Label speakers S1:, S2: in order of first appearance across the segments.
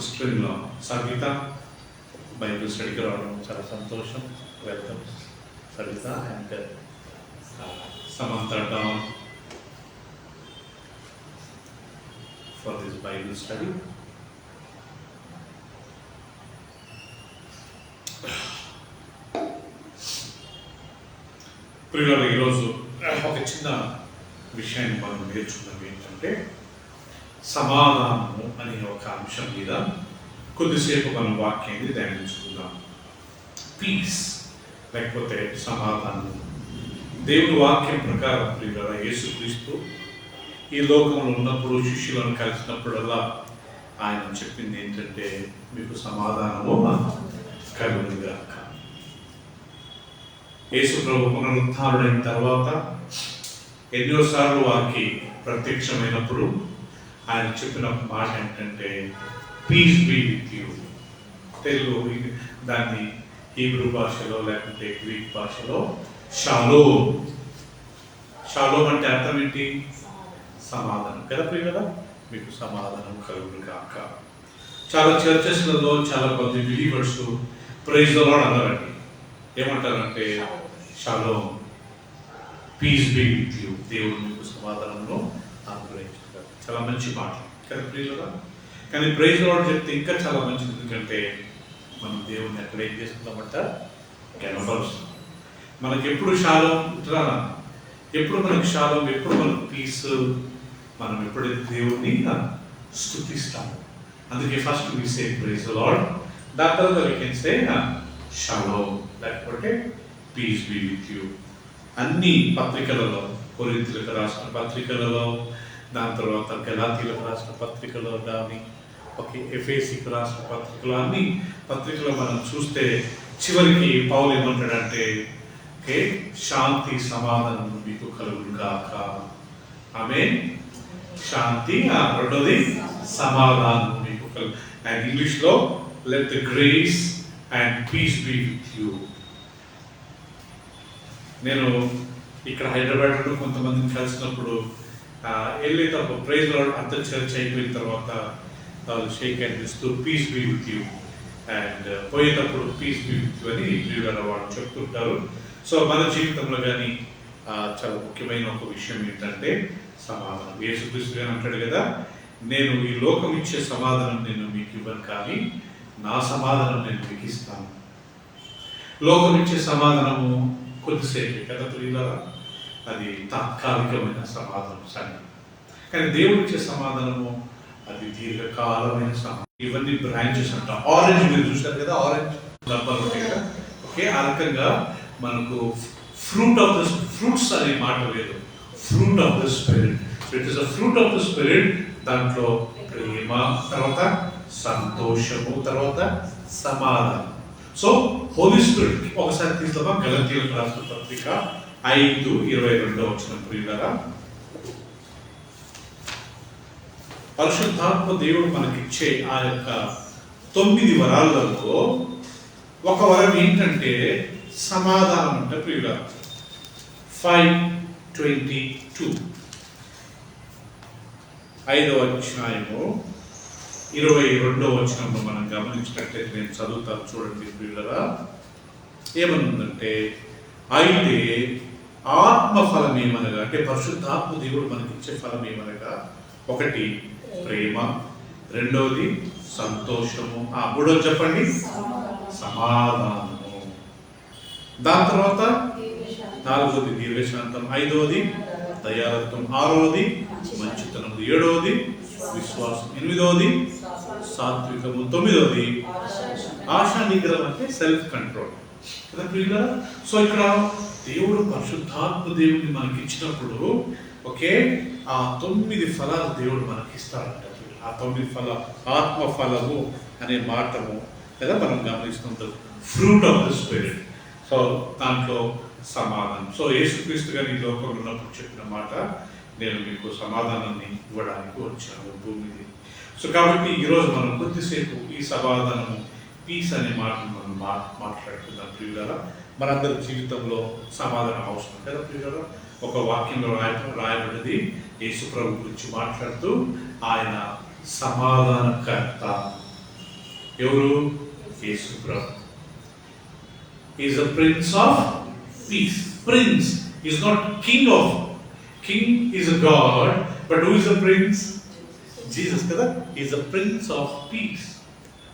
S1: Sister in law Savitha Bible స్టడీకి రావడం చాలా సంతోషం. Welcome Savitha and Samantha done for this Bible study. ప్రియులారా, ఈరోజు ఒక చిన్న విషయాన్ని మనం నేర్చుకున్నది ఏంటంటే సమాధానము అనే ఒక అంశం మీద కొద్దిసేపు మనం వాక్యాన్ని ధ్యానించుకుందాం. పీస్ లేకపోతే సమాధానం. దేవుని వాక్యం ప్రకారం ప్రియులారా, యేసుక్రీస్తు ఈ లోకంలో ఉన్నప్పుడు శిష్యులను కలిసినప్పుడల్లా ఆయన చెప్పింది ఏంటంటే మీకు సమాధానము కలుగునుగాక. యేసు ప్రభు పునరుత్థానుడైన తర్వాత ఎన్నోసార్లు వారికి ప్రత్యక్షమైనప్పుడు ఆయన చెప్పిన మాట ఏంటంటే peace be with you. Telugu దాన్ని హీబ్రూ భాషలో లేకుంటే గ్రీక్ భాషలో షాలోమ్. షాలోమ్ అంటే అర్థం ఏంటి? సమాధానం కదా ప్రియులారా, మీకు సమాధానం కలుగును కాక. చాలా చర్చెస్లలో చాలా మంది బిలీవర్స్ ప్రైజ్ ద లార్డ్ అన్నారండి. ఏమంటారంటే shalom, peace be with you, దేవుడు మీకు సమాధానంలో అనుగ్రహించారు. చాలా మంచి మాట కదా ప్రియులారా. కానీ ప్రైజ్ ద లార్డ్ చెప్తే ఇంకా చాలా మంచిది. ఎందుకంటే మనం దేవుడిని ఎక్కడ ఏం చేస్తున్నామంట కనపరుస్తాం. మనకి ఎప్పుడు షాలోమ్ రానా, ఎప్పుడు మనకు షాలోమ్, ఎప్పుడు మనకు పీస్, మనం ఎప్పుడైతే దేవుడిని స్తుతిస్తాము. అందుకే first we say praise the lord, దాని తర్వాత వి కెన్ సే షాలోమ్ లేకపోతే పీస్ బీ విత్ యూ. అన్ని పత్రికలలో, కొరింథీయులకు రాసిన పత్రికలలో, దాని తర్వాత గలాతీయులకు రాసిన పత్రికలో కానీ, ఓకే, ఎఫెసీకి రాసిన పత్రికలో, అన్ని పత్రికలో మనం చూస్తే చివరికి పౌలు ఏమంటాడంటే ఓకే, శాంతి సమాధానం మీకు కలుగును గాక. ఆమేన్. శాంతి, రెండోది సమాధానం మీకు కలుగు. అండ్ ఇంగ్లీష్లో let the grace and peace be with you. నేను ఇక్కడ హైదరాబాద్లో కొంతమందిని కలిసినప్పుడు వెళ్ళేటప్పుడు ప్రైజ్ లార్డ్ అంత చర్చ్ అయిపోయిన తర్వాత వాళ్ళు షేక్ హ్యాండ్ ఇస్తూ peace be with you and పోయేటప్పుడు పీస్ బీ విత్ యూ అని ప్రియులారా వాళ్ళు చెప్తుంటారు. సో మన జీవితంలో కానీ చాలా ముఖ్యమైన ఒక విషయం ఏంటంటే సమాధానం. యేసుక్రీస్తు గారు అంటాడు కదా, నేను ఈ లోకం ఇచ్చే సమాధానం నేను మీకు ఇవ్వను, కానీ నా సమాధానం నేను మీకు ఇస్తాను. లోకం ఇచ్చే సమాధానము కొద్దిసేపే కదా ప్రియులారా, అది తాత్కాలికమైన సమాధానం సరే. కానీ దేవుడు ఇచ్చే సమాధానము అది దీర్ఘకాలమైన సమాధానం. ఇవన్నీ బ్రాంచెస్ అంట. ఆరెంజ్ మీరు చూస్తారు కదా, ఆరెంజ్ రబ్బర్ ఉంటాయి కదా, ఓకే, ఆ రకంగా మనకు ఫ్రూట్స్ అనే మాట లేదు, fruit of the spirit. It is the fruit of the spirit. దాంట్లో ప్రేమ, తర్వాత సంతోషము, తర్వాత సమాధానం. సో హోలీ స్పిరిట్ ఒకసారి తీసుకున్నా. గలతీయులకు రాసిన పత్రిక 5:22 ప్రియులారా, పరిశుద్ధాత్మ దేవుడు మనకిచ్చే ఆ యొక్క 9 వరాలలో ఒక వరం ఏంటంటే సమాధానం అంటే ప్రియులారా. 5:22 5వ అధ్యాయము 22వ వచనంలో మనం గమనించినట్లయితే నేను చదువుతాను చూడండి ప్రియులారా. ఏమనుందంటే, అయితే ఆత్మ ఫలం ఏమనగా, అంటే పరిశుద్ధాత్మ దేవుడు మనకిచ్చే ఫలం ఏమనగా, ఒకటి ప్రేమ, రెండవది సంతోషము, మూడవది చెప్పండి సమాధానము, దాని తర్వాత నాలుగవది దీర్ఘశాంతం, ఐదవది దయాలత్వం, ఆరవది మంచితనం, ఏడవది విశ్వాసం, ఎనిమిదవది సాత్వికము, తొమ్మిదవది ఆశా నిగ్రహం అంటే సెల్ఫ్ కంట్రోల్ కదా ప్రియులారా. సో ఇక్కడ దేవుడు పరిశుద్ధాత్మ దేవుడిని మనకి ఇచ్చినప్పుడు ఓకే, ఆ 9 ఫలాలు దేవుడు మనకి ఇస్తాడంట. ఆ 9 ఫలాలు ఆత్మ ఫలము అనే మాటము లేదా మనం గమనిస్తుంటాం, fruit of the spirit. So దాంట్లో సమాధానం. సో యేసుక్రీస్తు గారు ఈ లోకంలో ఉన్నప్పుడు చెప్పిన మాట, నేను మీకు సమాధానాన్ని ఇవ్వడానికి వచ్చాను భూమిని. సో కాబట్టి ఈరోజు మనం కొద్దిసేపు ఈ సమాధానము, పీస్ అనే మాటను మనం మాట్లాడుతున్నాం ప్రియులారా. మనందరి జీవితంలో సమాధానం అవసరం కదా ప్రియులారా. ఒక వాక్యంలో రాయబడినది యేసు ప్రభు గురించి మాట్లాడుతూ, ఆయన సమాధానకర్త. ఎవరు? యేసు ప్రభు. Is the prince of peace. Prince is not king of. King is a god, but who is the prince? Jesus కదా. Is the prince of peace.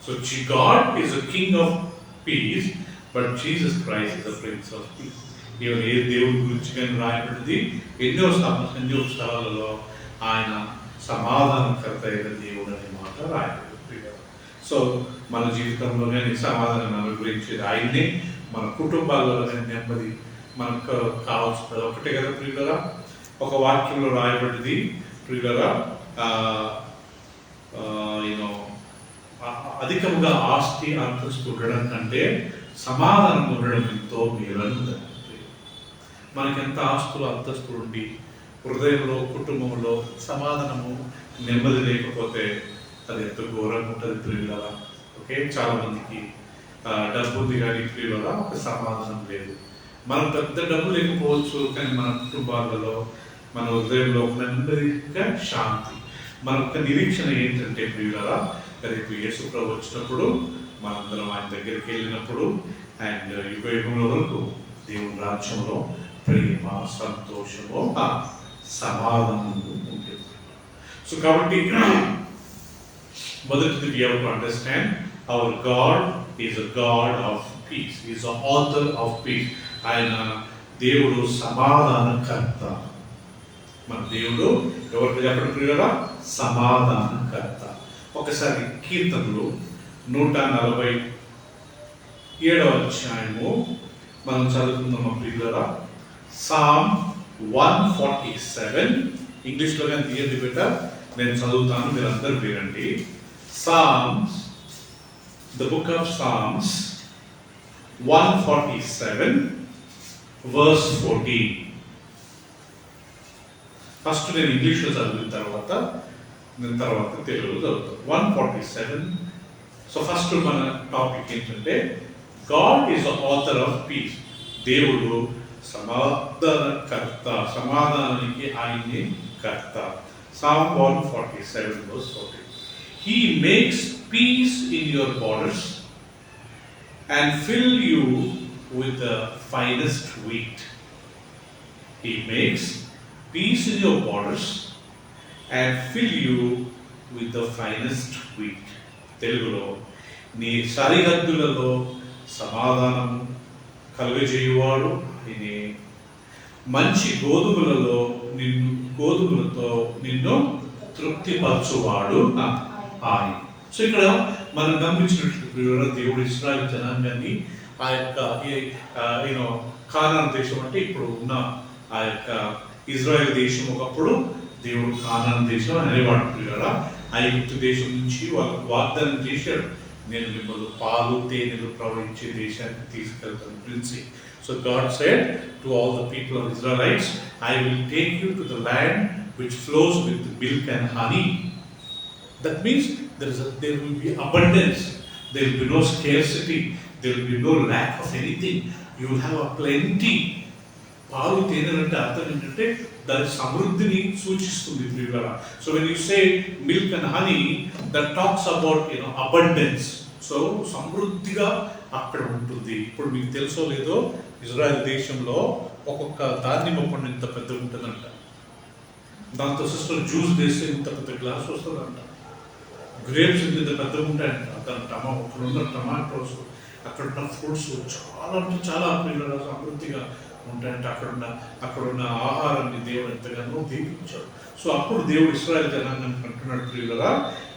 S1: So God is the king of peace, but Jesus Christ is the prince of peace. Even ఏ దేవుడి గురించి కానీ రాయబడింది ఎన్నో స్థలాలలో ఆయన సమాధానకర్త అయిన దేవుడు అనే మాట రాయబడింది. సో మన జీవితంలో కానీ సమాధానం అనుగ్రహించేది ఆయన్నే. మన కుటుంబాల్లో కానీ నెమ్మది మనకు కావాల్సింది ఒకటే కదా ప్రియులరా. ఒక వాక్యంలో రాయబడింది ప్రియులరా, యూనో అధికంగా ఆస్తి అంతస్తు ఉండడం కంటే సమాధానం ఉండడం ఎంతో మేలని. మనకి ఎంత ఆస్తులు అంతస్తులు ఉండి హృదయంలో కుటుంబంలో సమాధానము నెమ్మది లేకపోతే అది ఎంత ఘోరంగా ఉంటుంది ప్రియులరా. ఓకే, చాలా మందికి డబ్బు ఉంది కానీ ప్రియులరా ఒక సమాధానం లేదు. మనం పెద్ద డబ్బు లేకపోవచ్చు కానీ మన కుటుంబాలలో మన హృదయంలో ఒక నెమ్మదిగా శాంతి. మన యొక్క నిరీక్షణ ఏంటంటే ప్రియులరా, రేపు యేసు ప్రభు వచ్చినప్పుడు మనందరం ఆయన దగ్గరికి వెళ్ళినప్పుడు అండ్ యుగ వరకు దేవుని రాజ్యంలో ప్రేమ, సంతోషము, సమాధానము ఉంటుంది. సో కాబట్టి మొదటిది we have to understand our God is a God of peace. He is the author of peace. ఆయన దేవుడు సమాధానకర్త. మన దేవుడు ఎవరికి చెప్పడం ప్రియులరా? సమాధానకర్త. ఒకసారి కీర్తనలు 147వ అధ్యాయము మనం చదువుకుందాం ప్రియులరా. Psalm 147, ఇంగ్లీష్లో కానీ తీయండి బిడ్డ, నేను చదువుతాను, మీరు అందరూ వినండి. Psalms, the book of Psalms 147 verse 14. First నేను ఇంగ్లీష్లో చదివిన తర్వాత తెలుగులో చదువుతాను. 147. సో ఫస్ట్ మన టాపిక్ ఏంటంటే God is the author of peace. దేవుడు సమాధానకర్త, సమాధానానికి ఆయనే కర్త. Psalm 147 verse 14. He makes peace in your borders and fill you with the finest wheat. He makes peace in your borders and fill you with the finest wheat. తెలుగులో, నీ సరిహద్దులలో సమాధానం కలుగజేయువాడు ఆయనే, మంచి గోధుమలతో నిన్ను తృప్తిపరచువాడు ఆయన. సో ఇక్కడ మనం గమనించినట్లు దేవుడు ఇశ్రాయేలు జనాంగాన్ని ఆ యొక్క కానాను దేశం అంటే ఇప్పుడు ఉన్న ఆ యొక్క ఇజ్రాయెల్ దేశం ఒకప్పుడు దేవుడు కానాను దేశం అనేవాడు ప్రియులారా. ఐగుప్తు దేశం నుంచి వాళ్ళకు వాగ్దానం చేశాడు, నేను మిమ్మల్ని పాలు తేనెలు ప్రవహించే దేశానికి తీసుకెళ్తాను పిలిచి. So God said to all the people of Israelites, I will take you to the land which flows with milk and honey. That means there will be abundance, there will be no scarcity, there will be no lack of anything. You will have a plenty. పాలు తేనెలు అంటే అర్థం ఏంటంటే దాని సమృద్ధిని సూచిస్తుంది ప్రియులారా. So when you say milk and honey, that talks about abundance. So సమృద్ధిగా అక్కడ ఉంటుంది. ఇప్పుడు మీకు తెలుసో లేదో, ఇజ్రాయెల్ దేశంలో ఒక్కొక్క దానిమ్మ పండు ఇంత పెద్దగా ఉంటుందంట. దాంతో సిస్టర్ జ్యూస్ వేస్తే ఇంత పెద్ద గ్లాస్ వస్తుందంట. గ్రేప్స్ ఇంత పెద్దగా ఉంటాయంట. అక్కడున్న టమాటోస్, అక్కడున్న ఫ్రూట్స్ చాలా అంటే చాలా ప్రియులారా సమృద్ధిగా ఉంటాయంటే. అక్కడున్న ఆహారాన్ని దేవుడు ఎంతగానో దీపించాడు. సో అప్పుడు దేవుడు ఇశ్రాయేలు జనాంగాన్ని అంటున్నాడు, ప్రియులారా,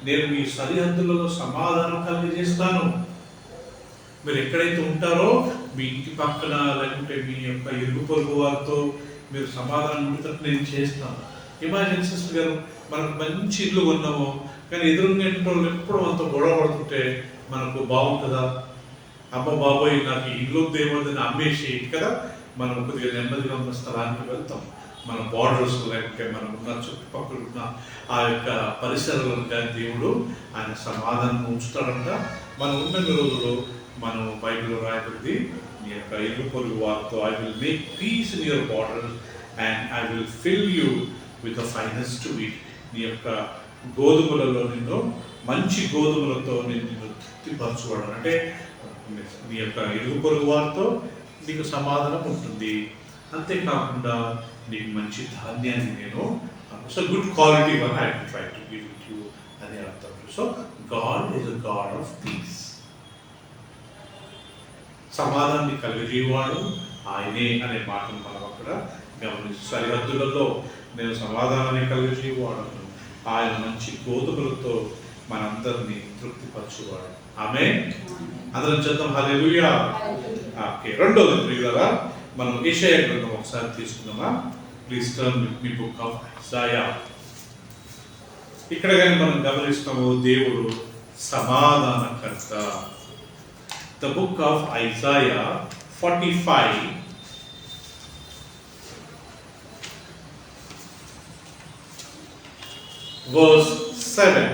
S1: నేను మీ సరిహద్దులలో సమాధానం కలిగజేస్తాను. మీరు ఎక్కడైతే ఉంటారో మీ ఇంటి పక్కన లేకుంటే మీ యొక్క ఇరుగు పొరుగు వారితో మీరు సమాధానం ఉండేటట్టు నేను చేస్తాను. ఇమాజిన్ సిస్టర్ గారు, మనకు మంచి ఇల్లు కొన్నాము కానీ ఎదురుంగేటో ఎప్పుడు మనతో గొడవ పడుతుంటే మనకు బాగుంటుందా? అమ్మ బాబోయ్ నాకు ఇల్లు దేవదని అమ్మేసి కదా మనం కొద్దిగా నెమ్మదిగా ఉన్న స్థలానికి వెళ్తాం. మన బార్డర్స్ లేకపోతే మనం ఉన్న చుట్టుపక్కల ఉన్న ఆ యొక్క పరిసరాలను కానీ దేవుడు ఆయన సమాధానం ఉంచుతాడంట. మనం ఉన్న రోజుల్లో మనం బైబిల్లో రాయబడింది, మీ యొక్క ఇరుగు పొరుగు వారితో I will make peace in your border and I will fill you with the finest wheat. నీ యొక్క గోధుమలలో నిన్ను మంచి గోధుమలతో నేను నిన్ను తృప్తిపరచుకోవడం అంటే నీ యొక్క ఇరుగు పొరుగు వారితో నీకు సమాధానం ఉంటుంది. అంతేకాకుండా నీకు మంచి ధాన్యాన్ని నేను so good quality one I try to give it you అని అర్థం. So God is a God of piece. సమాధానాన్ని కలిగజేవాడు ఆయనే అనే మాటను మనం అక్కడ గమనించి సరిహద్దులలో నేను సమాధానాన్ని కలిగజేవాడను, ఆయన మంచి గోధుమలతో మనందరినీ తృప్తిపరచువాడు. ఆమె అందరం చేద్దాం హల్లెలూయా. ఓకే, రెండోది ప్రియులారా మనం యెషయా గ్రంథం ఒకసారి తీసుకుందామా. Please turn with me book of Isaiah. ఇక్కడ కానీ మనం గమనిస్తాము దేవుడు సమాధానకర్త. The book of Isaiah 45 verse 7.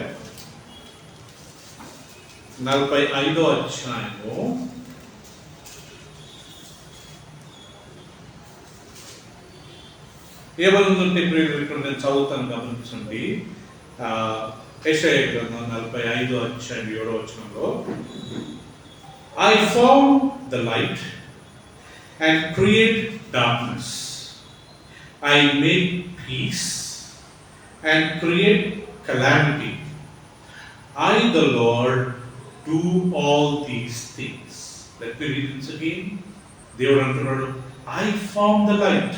S1: 45వ అధ్యాయము ఏమనుందంటే ఇక్కడ నేను చదువుతాను గమనించండి. యెషయా గ్రంథం 45వ అధ్యాయం 7వ వచనంలో I form the light and create darkness. I make peace and create calamity. I, the Lord, do all these things. Let me read this again. దేవుడు అంటున్నాడు, I form the light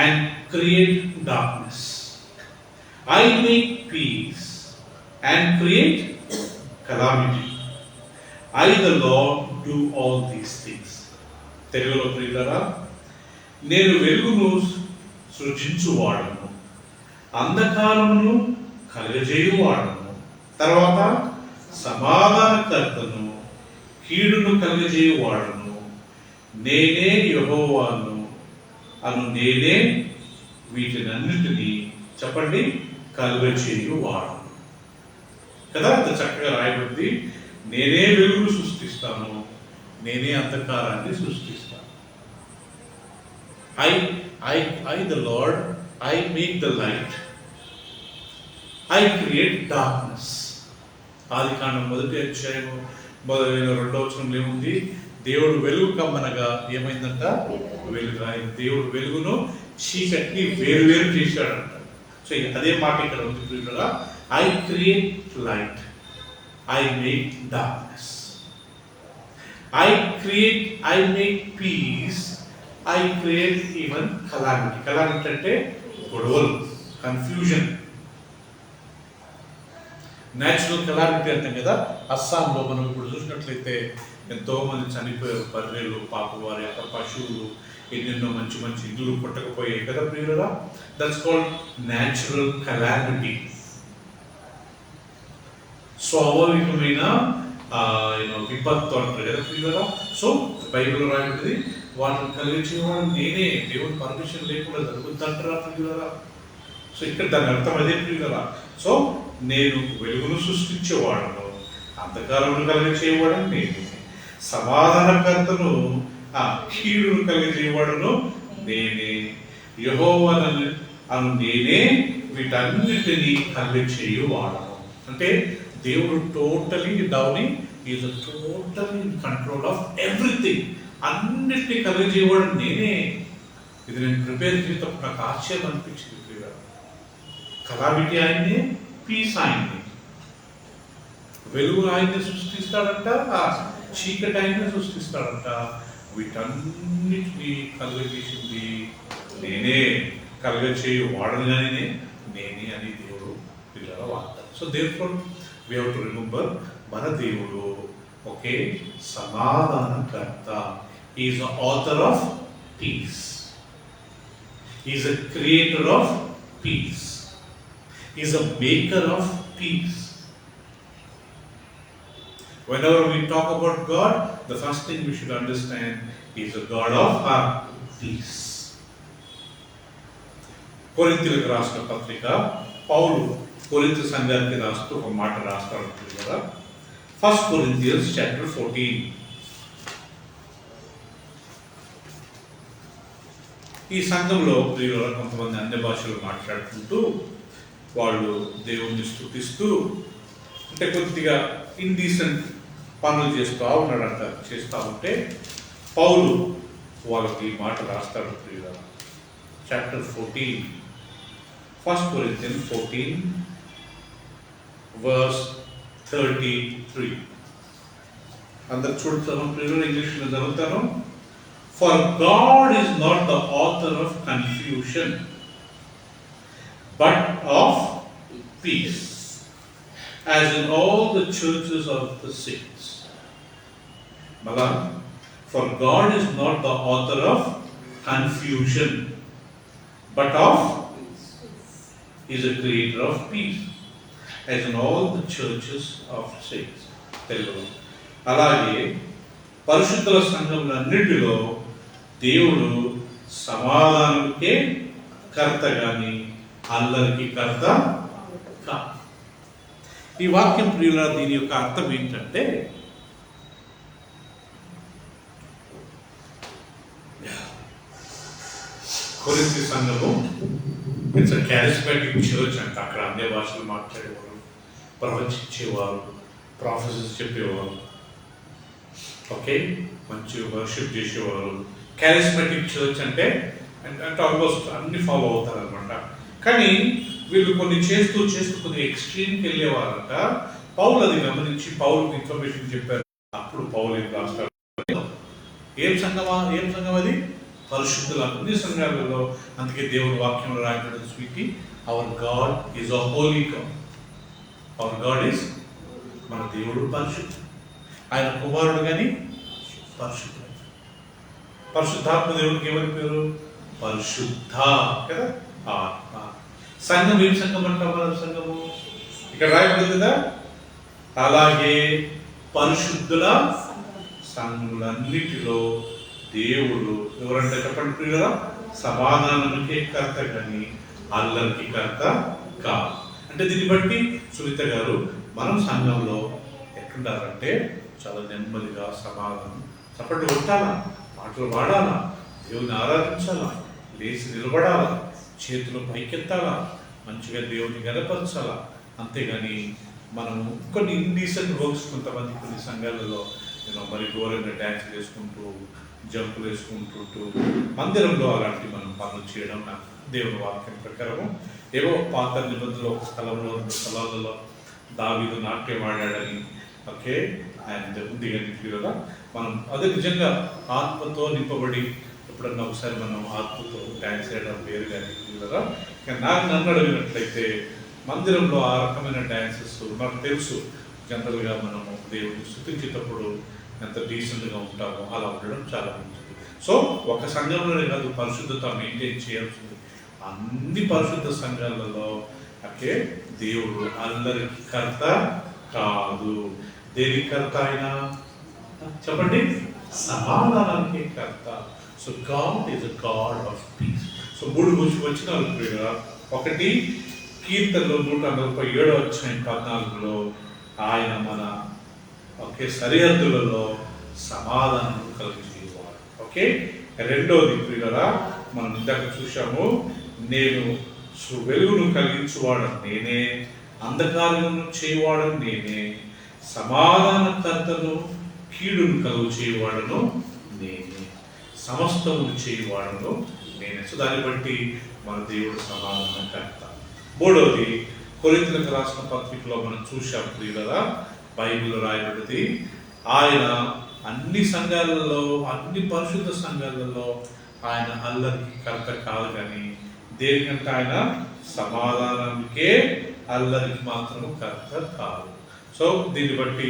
S1: and create darkness. I make peace and create calamity. I, the Lord, do all these things. తెలుగులో ప్రియులారా, నేను వెలుగును సృజించువాడను, అంధకారమును కలుగజేయువాడను, తర్వాత సమాధానకర్తను, కీడును కలుగజేయువాడను, నేనే యెహోవాను అను నేనే వీటినన్నిటినీ చెప్పండి కలుగజేయువాడను. కదా, అంత చక్కగా రాయబడింది. నేనే వెలుగును సృష్టిస్తాను, నేనే అంధకారాన్ని సృష్టిస్తాను. I the Lord, I make the light, I create darkness. ఆదికాండం 1వ అధ్యాయము 2వ వచనంలో ఏముంది? దేవుడు వెలుగు కమ్మనగా ఏమైందంట? వెలుగు. దేవుడు వెలుగును చీకటిని వేరు చేశాడంట. సో అదే మాట ఇక్కడ ఉంది. I create light, I make darkness. I make peace, I create even calamity. Calamity అంటే గొడవలు, కన్ఫ్యూజన్. న్యాచురల్ కెలామిటీ అంటాం కదా. అస్సాంలో మనం ఇప్పుడు చూసినట్లయితే ఎంతో మంది చనిపోయారు. బర్రెలు, పాపం వారి యొక్క పశువులు, ఎన్నెన్నో మంచి మంచి ఇల్లు పుట్టకపోయాయి కదా ప్రియులరా. That's called natural calamity. స్వాభావికమైన విపత్తు అంటారు కదా ప్రియులరా. సో బైబిల్ రాయబడింది, వాటిని కలిగించేవాడు నేనే. దేవుని పర్మిషన్ లేకుండా జరుగుతుంటారా ప్రియులరా. సో ఇక్కడ దాని అర్థం అదే ప్రియులరా. సో నేను వెలుగును సృష్టించేవాడను, అంధకారమును కలిగించేవాడను నేను, సమాధానకర్తను, కీడును కలిగించేవాడను నేనే, యెహోవాను అను నేనే వీటన్నిటినీ కలిగించేవాడను. అంటే దేవుడు totally Downing, is totally in control of everything. అన్నిటినీ కలిగించేవాడు నేనే. ఇది నేను ప్రిపేర్ చేసేటప్పుడు నాకు ఆశ్చర్యం అనిపించింది. కలామిటీ ఆయన్ని, పీస్ ఆయన్ని. వెలుగు ఆయన్ని సృష్టిస్తాడంట, చీకటి ఆయన్ని సృష్టిస్తాడంట. వీటన్నిటినీ కలుగజేసింది నేనే, కలుగచేయు వాడనుగానే నేనే అని దేవుడు పిల్లల వాడతాడు. So therefore we have to remember మన దేవుడు ఒకే సమాధానకర్త. He is the author of peace. He is a creator of peace. He is a maker of peace. Whenever we talk about God, the first thing we should understand, He is a God of peace. కొరింథీయులకు రాసిన పత్రిక పౌలు కొరింథీ సంఘానికి రాస్తూ ఒక మాట రాస్తాడు కదా. 1 Corinthians chapter 14. ఈ సంఘంలో ప్రియుల కొంతమంది అన్య భాషలు మాట్లాడుకుంటూ వాళ్ళు దేవుణ్ణి స్తుతిస్తూ అంటే కొద్దిగా ఇండీసెంట్ పనులు చేస్తూ ఉన్నాడంట. చేస్తూ ఉంటే పౌలు వాళ్ళకి ఈ మాట రాస్తాడు. Chapter 14, 1 Corinthians 14 verse 33. అందరు చూడతాను ప్రియులు, ఇంగ్లీష్లో చదువుతాను. For God is not the author of confusion, but of peace, as in all the churches of the saints. Mala, for God is not the author of confusion, but of is a creator of peace, as in all the churches of saints. Telugu అలాగే పరిశుద్ధుల సంఘములన్నిటిలో దేవుడు సమాధానానికే కర్త గాని అల్లరికి కర్త కాదు. ఈ వాక్యం ప్రియుల దీని యొక్క అర్థం ఏంటంటే కొరింథీ సంఘము ఇట్స్ క్యారిస్మాటిక్ చర్చ్ అంట. అక్కడ అన్ని భాషలు మాట్లాడేవారు, ప్రవచించేవారు, ప్రాఫెసర్స్ చెప్పేవారు, ఓకే, మంచి వర్షిప్ చేసేవారు. క్యారిస్మాటిక్ చర్చ్ అంటే ఆల్మోస్ట్ అన్ని ఫాలో అవుతారు అనమాట. కానీ వీళ్ళు కొన్ని చేస్తూ కొన్ని ఎక్స్ట్రీమ్కి వెళ్ళేవారంట. పౌలు అది గమనించి పౌలుకి ఇన్ఫర్మేషన్ చెప్పారు. అప్పుడు పౌలు ఏం రాస్తాడు, ఏం సంఘం అది పరిశుద్ధుల అన్ని సంఘాలలో. అందుకే దేవుని వాక్యంలో రాయబడిన స్వీటీ, our God is a holy God. Our God is, మన దేవుడు పరిశుద్ధుడు. ఆయన కుమారుడు కానీ పరిశుద్ధుడు. పరిశుద్ధాత్మ దేవుడికి ఏమని పేరు? పరిశుద్ధ కదా, ఆత్మ. సంఘం ఏం సంఘం అంటాం? మన సంఘము ఇక్కడ రాయబడింది కదా. అలాగే పరిశుద్ధుల సంఘములన్నిటిలో దేవుడు ఎవరంటే చెప్పండి ప్రియుల, సమాధానానికి కర్త కానీ అల్లరికి కర్త కాదు. అంటే దీన్ని బట్టి సునీత గారు, మనం సంఘంలో ఎట్లుండాలంటే చాలా నెమ్మదిగా సమాధానం, చప్పట్లు కొట్టాలా, మాటలు వాడాలా, దేవుని ఆరాధించాలా, లేచి నిలబడాలా, చేతులు పైకెత్తాలా, మంచిగా దేవుని గనపరచాలా. అంతేగాని మనము కొన్ని ఇండీసెంట్ వర్క్స్ కొంతమంది కొన్ని సంఘాలలో మరి ఘోరంగా డ్యాన్స్ వేసుకుంటూ జంపులు వేసుకుంటూ మందిరంలో అలాంటి మనం పనులు చేయడం నాకు దేవుని వాక్యం ప్రకారము. ఏవో పాత నిబంధనలు ఒక స్థలంలో 2 స్థలాలలో దావీదు నాట్యం ఆడాడని, ఓకే, ఆయన ఉంది కానీ కదా. మనం అదే నిజంగా ఆత్మతో నింపబడి ఎప్పుడన్నా ఒకసారి మనం ఆత్మతో డ్యాన్స్ చేయడం వేరు కానీ కదా. నన్ను అడిగినట్లయితే మందిరంలో ఆ రకమైన డ్యాన్సెస్ నాకు తెలుసు. జనరల్గా మనము దేవుడిని స్తుతించేటప్పుడు ఎంత డీసెంట్గా ఉంటామో అలా ఉండడం చాలా మంచిది. సో ఒక సంఘంలోనే కాదు, పరిశుద్ధత మెయింటైన్ చేయాల్సింది అన్ని పరిశుద్ధ సంఘాలలో. ఓకే, దేవుడు అందరికి కర్త కాదు. దేనికి కర్త ఆయన చెప్పండి? సమాధానానికి కర్త. So God is a God of peace. So 3 వచనాలు ప్రియుగా. ఒకటి కీర్తనలో 147:14 ఆయన మన సరిహద్దులలో సమాధానం కలిగించేవాడు. ఓకే, రెండోది ప్రియులారా, మనం ఇందాక చూసాము, నేను వెలుగును కలిగించువాడని నేనే, అంధకారమును చేయవాడని నేనే, సమాధానకర్తను కీడును కలుగు చేయవాడను నేనే, సమస్తమును చేయవాడను నేనే. సో దాన్ని బట్టి మన దేవుడు సమాధానకర్త. మూడవది కొరింథీయులకు రాసిన పత్రికలో మనం చూసాం ప్రియులారా, బైబిల్లో రాయబడింది, ఆయన అన్ని సంఘాలలో, అన్ని పరిశుద్ధ సంఘాలలో ఆయన అల్లరికి కర్త కాదు కానీ దేనికంటే ఆయన సమాధానానికే, అల్లరికి మాత్రము కర్త కాదు. సో దీన్ని బట్టి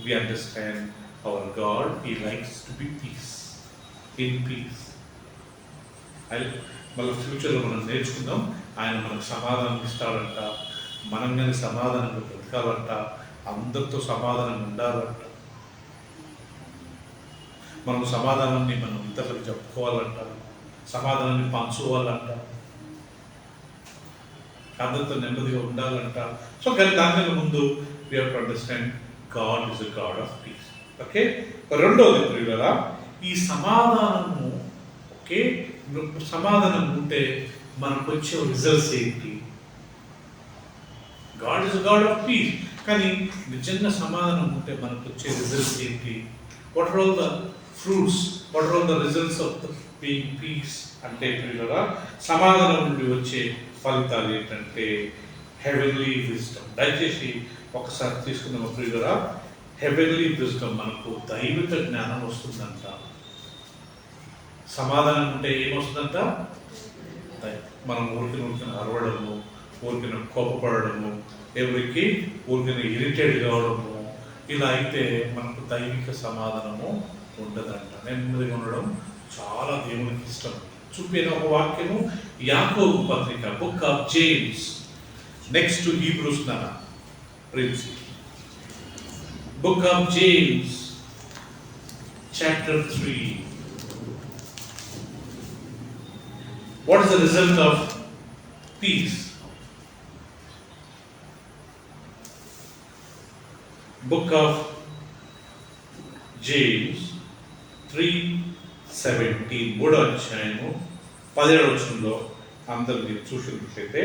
S1: we understand our God, he likes to be peace, in peace. మళ్ళీ ఫ్యూచర్లో మనం నేర్చుకుందాం. ఆయన మనకు సమాధానం ఇస్తాడంట, మనం కానీ సమాధానంగా బ్రతకాలంట, అందరితో సమాధానం ఉండాలంట, మనం సమాధానాన్ని మనం ఇతరులకు చెప్పుకోవాలంట, సమాధానాన్ని పంచుకోవాలంట, అందరితో నెమ్మదిగా ఉండాలంట. సో కానీ దానికన్నా ముందు we have to understand God is a God of piece. Okay, రెండోది ప్రియులారా, ఈ సమాధానము, ఓకే, సమాధానం ఉంటే మనకు వచ్చే రిజల్ట్స్ ఏంటి? God is God of peace. కానీ నిజంగా సమాధానం ఉంటే మనకు వచ్చే రిజల్ట్స్ ఏంటి? What are all the fruits, what are all the results of the being peace అంటే ప్రియులరా, సమాధానం నుండి వచ్చే ఫలితాలు ఏంటంటే హెవెన్లీ విజ్డమ్. దయచేసి ఒకసారి తీసుకున్న ప్రియులరా, హెవెన్లీ విజ్డమ్, మనకు దైవిక జ్ఞానం వస్తుందంట. సమాధానం ఉంటే ఏమొస్తుందంట? మనం ఊరికిన అరవడము, ఊరికిన కోపపడము, ఎవరికి ఊరికిన ఇరిటేట్ కావడము, ఇలా అయితే మనకు దైవిక సమాధానము ఉండదంట. నెమ్మదిగా ఉండడం చాలా దేవునికి ఇష్టం. చూపిన ఒక వాక్యము యాకోబు పత్రిక, book of James, next to Hebrews నానా prince, book of James chapter 3. What is the result of peace? Book of James 3:17, మూడో అధ్యాయము 17వ వచనంలో అందరూ మీరు చూసినట్లయితే,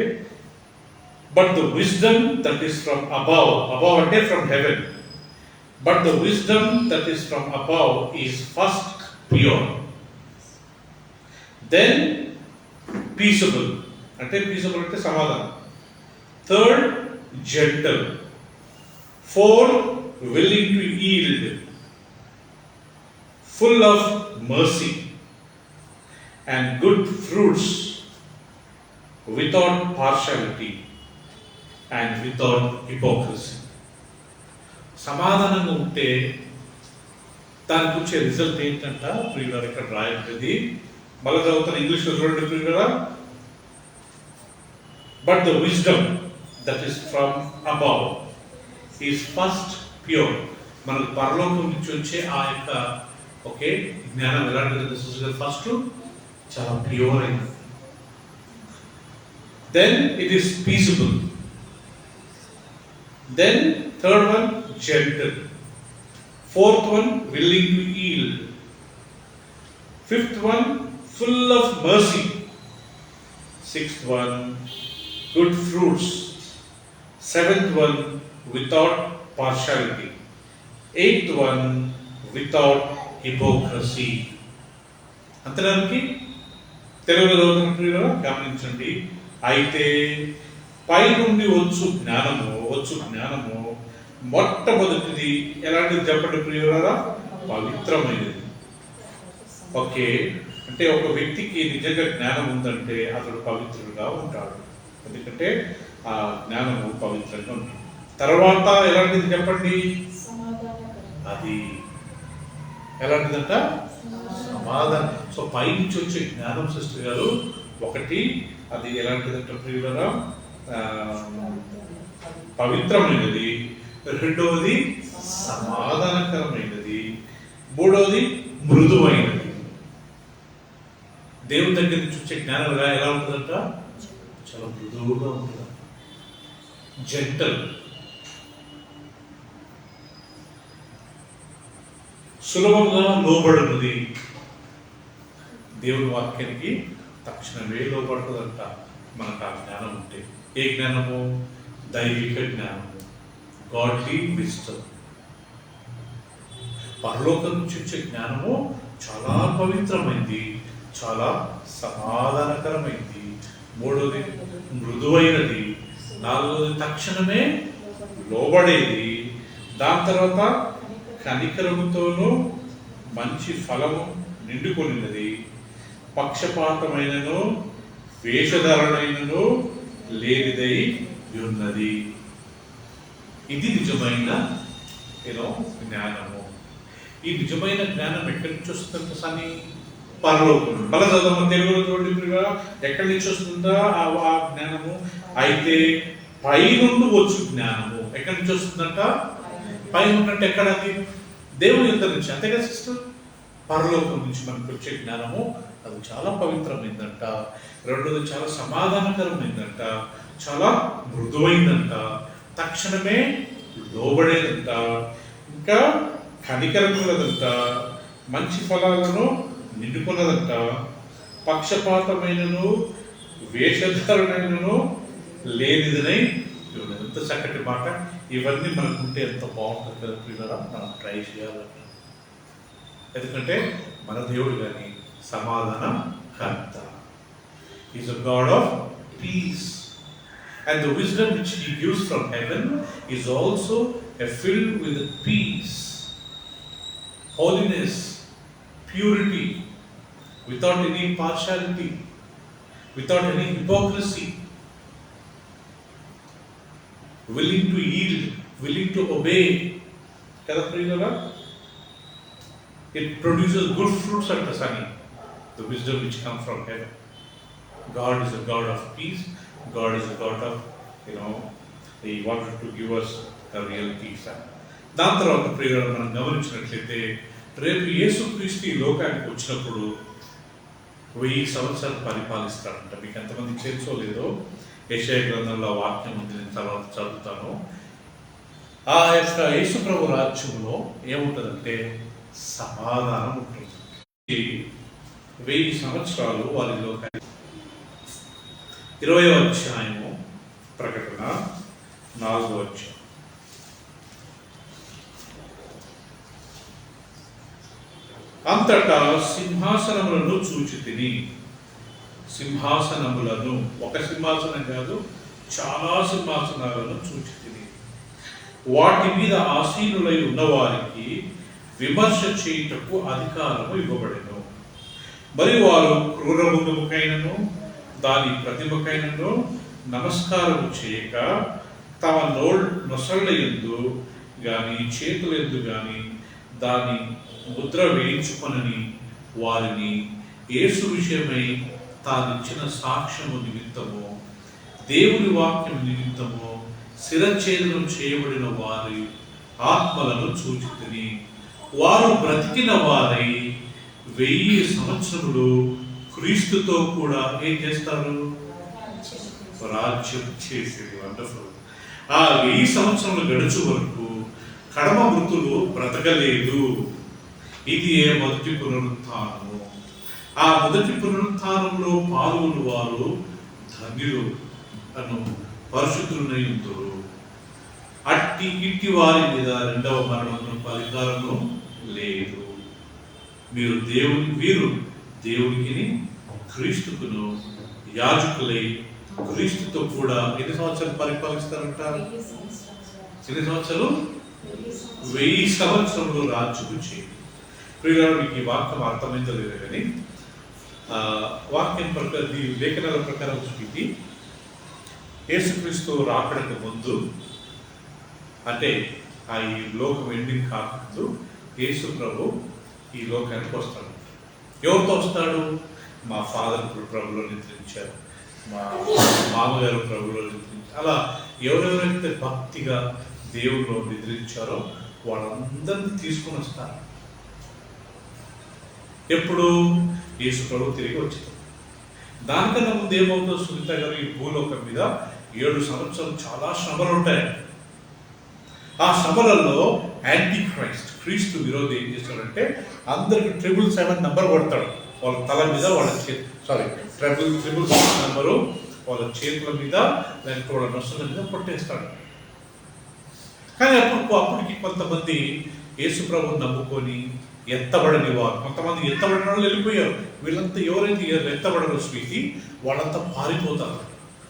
S1: but the wisdom that is from above, above అంటే from heaven, but the wisdom that is from above is first pure, then peaceable అంటే peaceable అంటే సమాధానం, third gentle, fourth willing to yield, full of mercy and good fruits, without partiality and without hypocrisy. సమాధానంగా ఉంటే దానికి వచ్చే result ఏంటంట ప్రియులారా, ఇక్కడ రాయబడింది. మళ్ళీ చదువుతాను, ఇంగ్లీష్లో చూడండి ప్రియులారా. But the wisdom that is from above is first pure. మనకు పరలోకం నుంచి వచ్చే ఆ యొక్క జ్ఞానం ఎలాంటిది? ఫస్ట్ చాలా ప్యూర్ అయింది. Then it is peaceable, then third one gentle, fourth one willing to yield, fifth one full of mercy, sixth one good fruits, seventh one without partiality, eighth one without hypocrisy. అంతడానికి తెలుగులో గమనించండి. అయితే పై నుండి వచ్చు జ్ఞానము మొట్టమొదటిది ఎలాంటిది చెప్పండి ప్రియులారా? పవిత్రమైనది. అంటే ఒక వ్యక్తికి నిజంగా జ్ఞానం ఉందంటే అతడు పవిత్రుడుగా ఉంటాడు, ఎందుకంటే ఆ జ్ఞానము పవిత్రంగా ఉంటుంది. తర్వాత ఎలాంటిది చెప్పండి? అది ఎలాంటిదంట? సమాధానం. సో పైనుంచి వచ్చే జ్ఞానం సిస్టర్ గారు ఒకటి, అది ఎలాంటిదంట ప్రియులరా? పవిత్రమైనది. రెండవది సమాధానకరమైనది. మూడవది మృదువైనది. దేవుని దగ్గర నుంచి వచ్చే జ్ఞానం ఎలా ఉంటుందంట? చాలా మృదువుగా ఉంటుంది, జెంటల్, సులభంగా లోబడుతుంది. దేవుని వాక్యానికి తక్షణమే లోబడుతుందంట మనకు ఆ జ్ఞానం ఉంటే. ఏ జ్ఞానము? దైవిక జ్ఞానము, గాడ్లీ విజ్డమ్. పరలోకం నుంచి వచ్చే జ్ఞానము చాలా పవిత్రమైంది, చాలా సమాధానకరమైంది. మూడోది మృదువైనది. నాలుగోది తక్షణమే లోబడేది. దాని తర్వాత కనికరముతోనూ మంచి ఫలము నిండుకొనినది. పక్షపాతమైనను వేషధారణైనను లేనిదై ఉన్నది. ఇది నిజమైన జ్ఞానము. ఈ నిజమైన జ్ఞానం ఎక్కడి నుంచి వస్తుందంటే సని? పరలోకం. మళ్ళీ చదువు తెలుగులో చూడండి, ఎక్కడి నుంచి వస్తుందా ఆ జ్ఞానము? అయితే పైనుండి వచ్చు జ్ఞానము. ఎక్కడి నుంచి వస్తుందంట? పైన ఎక్కడ? దేవుని యుద్ధ నుంచి. అంతేగా సిస్టర్? పరలోకం నుంచి మనకు వచ్చే జ్ఞానము అది చాలా పవిత్రమైందంట. రెండోది చాలా సమాధానకరమైందంట, చాలా మృదువైందంట, తక్షణమే లోబడేదంట, ఇంకా కనికరములదంట, మంచి ఫలాలను నిండుకున్నదంట, పక్షపాతమైనను వేషధారణైనను లేనిదనై ఉన్నది. ఎంత చక్కటి మాట. ఇవన్నీ మనకుంటే ఎంత బాగుంటుంది కదా పిల్లరా, మనం ట్రై చేయాలని. ఎందుకంటే మన దేవుడు కానీ సమాధానం కర్త. Is a God of piece. And the wisdom which he gives from heaven is also filled with peace, holiness, purity, without any partiality, without any hypocrisy, willing to yield, willing to obey. It produces good fruits at the sunny, the wisdom which comes from heaven. God is a God of peace. God is a God of, He wanted to give us a real peace. దాని తర్వాత ప్రియులు మనం గమనించినట్లయితే రేపు యేసుక్రీస్తు ఈ లోకానికి వచ్చినప్పుడు 1000 సంవత్సరాలు పరిపాలిస్తాడంట. మీకు ఎంతమంది తెలుసో లేదో, యెషయా గ్రంథంలో వాక్యం ఉంది, నేను తర్వాత చదువుతాను. ఆ యొక్క యేసు ప్రభు రాజ్యంలో ఏముంటుందంటే సమాధానం ఉంటుంది. 1000 సంవత్సరాలు వారి లోకానికి. 20వ అధ్యాయము ప్రకటన 4వ అధ్యాయం. అంతటా సింహాసనములను చూచితిని. సింహాసనములను, ఒక సింహాసనం కాదు, చాలా సింహాసనాలను చూచితిని. వాటి మీద ఆసీనులై ఉన్నవారికి విమర్శ చేయుటకు అధికారము ఇవ్వబడెను. మరి వారు క్రూరముఖముకైనను దాని ప్రతిమకైనను నమస్కారము చేయక తమ నొసళ్ళ యందు గాని చేతుల యందు గాని దాని ముద్ర వేయించుకొనని వారిని యేసు విషయమై తానిచ్చిన సాక్ష్యము నిమిత్తము, దేవుని వాక్యం నిమిత్తము శిరఛేదనం చేయబడిన వారి ఆత్మలను చూచితిని. వారు బ్రతికిన వారై 1000 సంవత్సరములు క్రీస్తుతో కూడా ఏం చేస్తారు? రాజ్యం చేసేది. వండర్ఫుల్. ఆ 1000 సంవత్సరములు గడుచు వరకు కడమ మృతులు బ్రతకలేదు. ఇది మొదటి పునరుత్థానము. ఆ మొదటి పునరుత్థానంలో పాల్గొని వారు ధన్యులు అను పరిశుద్ధులై ఉందురు. ఇట్టి వారి మీద రెండవ మరణమునకు అధికారము లేదు. వీరు దేవునికి క్రీస్తుకును యాజకులై క్రీస్తుతో కూడా ఎన్ని సంవత్సరాలు పరిపాలిస్తారంట? ఎన్ని సంవత్సరాలు? 1000 సంవత్సరములు రాజ్యము చేయాలి. ప్రియులారా, మీకు ఈ వాక్యం అర్థమైందో లేదో కానీ వాక్యం ప్రకారం, ఈ లేఖనాల ప్రకారం చూపి యేసుక్రీస్తు రాకడకు ముందు, అంటే ఈ లోకం ఎండింగ్ కాకముందు యేసు ప్రభు ఈ లోకానికి వస్తాడు. ఎవరితో వస్తాడు? మా ఫాదర్ ప్రభులో నిద్రించారు, మా మామగారు ప్రభులో నిద్రించారు. అలా ఎవరెవరైతే భక్తిగా దేవుల్లో నిద్రించారో వాళ్ళందరినీ తీసుకుని వస్తారు. ఎప్పుడు? యేసు ప్రభు తిరిగి వచ్చింది. దానికన్నా ముందు ఏమవుతుందో సునీత గారు, ఈ భూలోకం మీద 7 సంవత్సరాలు చాలా శ్రమలు ఉంటాయి. ఆ శ్రమలలో యాంటీ క్రీస్తు విరోధి ఏం చేస్తాడంటే అందరికి 777 నెంబర్ కొడతాడు. వాళ్ళ తల మీద, వాళ్ళ ట్రిపుల్ 777 నెంబరు వాళ్ళ చేతుల మీద, లేకపోతే వాళ్ళ నొసల మీద కొట్టేస్తాడు. కానీ అప్పటికి కొంతమంది యేసు ప్రభువుని నమ్ముకొని ఎత్తబడని వారు, కొంతమంది ఎత్తబడిన వాళ్ళు వెళ్ళిపోయారు. వీళ్ళంతా ఎవరైతే ఎత్తబడరో స్వీతి, వాళ్ళంతా పారిపోతారు.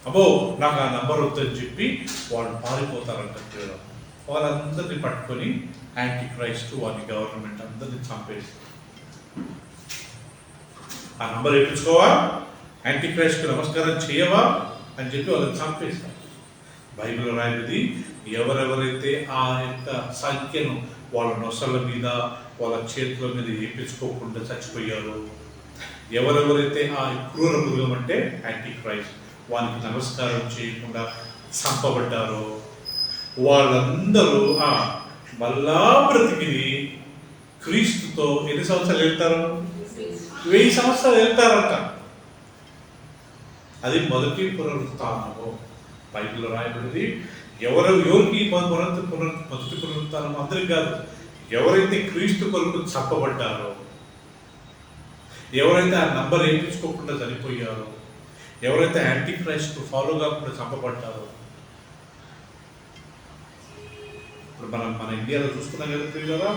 S1: అబ్బో నాకు ఆ నంబర్ వద్దని చెప్పి వాళ్ళు పారిపోతారంట. వాళ్ళందరినీ పట్టుకొని యాంటీ క్రైస్ట్ వారి గవర్నమెంట్ అందరినీ చంపేస్తారు. ఆ నంబర్ వేయించుకోవా, యాంటీ క్రైస్ట్కి నమస్కారం చేయవా అని చెప్పి వాళ్ళని చంపేస్తారు. బైబిల్లో రాయబడింది, ఎవరెవరైతే ఆ యొక్క సంఖ్యను వాళ్ళ నొసల మీద, వాళ్ళ చేతుల మీద వేయించుకోకుండా చచ్చిపోయారో, ఎవరెవరైతే ఆ క్రూర మృగం అంటే యాంటీ క్రైస్ట్ వానికి నమస్కారం చేయకుండా చంపబడ్డారో వాళ్ళందరూ మళ్ళా బ్రతికి క్రీస్తుతో ఎన్ని సంవత్సరాలు వెళ్తారు? 1000 సంవత్సరాలు వెళ్తారంట. అది మొదటి పునరుత్థానము. బైబిల్లో రాయబడింది. ఎవరికి మొదటి పునరుత్థానం అందరికి కాదు, ఎవరైతే క్రీస్తు కొరకు చంపబడ్డారో, ఎవరైతే ఆ నంబర్ వేయించుకోకుండా చనిపోయారో, ఎవరైతే యాంటీ క్రైస్ట్ ఫాలో కాకుండా చంపబడ్డారో ఇప్పుడు మన ఇండియాలో చూస్తున్నాం కదా,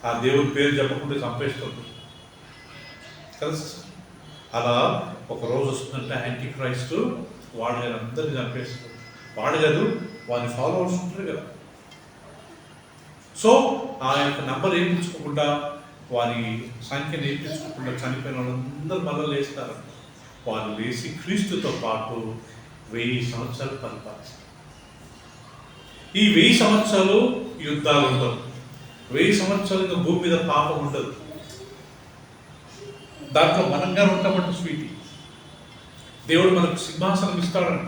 S1: ఆ దేవుడి పేరు చెప్పకుండా చంపేస్తుంది కదా. అలా ఒక రోజు వస్తుందంటే యాంటీ క్రైస్ట్ వాడు గారు అందరినీ చంపేస్తుంది. వాడు కాదు, వాని ఫాలోవర్స్ ఉంటారు కదా. సో ఆ యొక్క నంబర్ వేయించుకోకుండా, వారి సంఖ్యను వేయించుకోకుండా చనిపోయిన వాళ్ళందరూ మళ్ళీ లేస్తారు. వాళ్ళు లేచి క్రీస్తుతో పాటు 1000 సంవత్సరాలు పరిపాలిస్తారు. ఈ 1000 సంవత్సరాలు యుద్ధాలు ఉండవు. 1000 సంవత్సరాలు భూమి మీద పాపం ఉండదు. దాంట్లో మనంగా ఉంటామంట స్వీటీ. దేవుడు మనకు సింహాసనం ఇస్తాడంట.